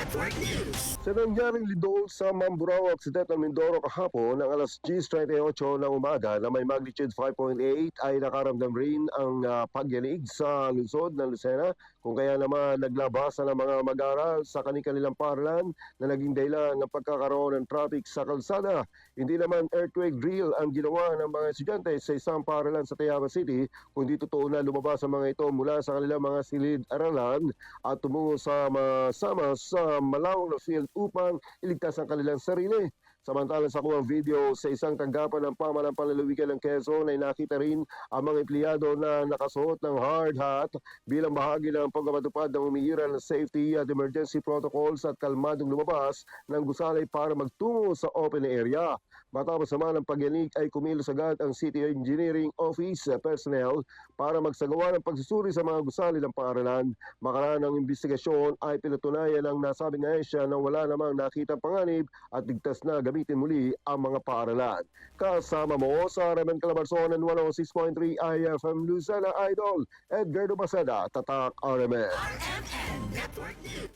Network News. Sa nangyaring lindol sa Mamburao, Occidental Mindoro kahapon ng alas 10:38 ng umaga na may magnitude 5.8 ay nakaramdam rin ang pagyanig sa lungsod ng Lucena, kung kaya naman naglabasan ang mga mag-aaral sa kanilang paaralan na naging dahilan ng pagkakaroon ng traffic sa kalsada. Hindi naman earthquake drill ang ginawa ng mga estudyante sa isang paaralan sa Tayabas City, kundi totoo na lumabas ang mga ito mula sa kanilang mga silid-aralan at tumungo sa masama sa malawak na field upang iligtas ang kanilang sarili. Samantalang sa kuwang video sa isang tanggapan ng pamahalang panlalawigan ng Quezon ay nakita rin ang mga empleyado na nakasuot ng hard hat bilang bahagi ng pagpapatupad ng umiiral ng safety at emergency protocols at kalmadong lumabas ng gusali para magtungo sa open area. Matapos naman ang pagyanig ay kumilos agad ang City Engineering Office personnel para magsagawa ng pagsusuri sa mga gusali ng paaralan. Makaraan ng investigasyon ay pinatunayan ng nasabing ahensya na wala namang nakitang panganib at ligtas na gamitin muli ang mga paaralan. Kasama mo sa Raymond Calabarzon ng 106.3 IFM Lucena Idol, Edgardo Masada, Tatak RMN. RMN Network News.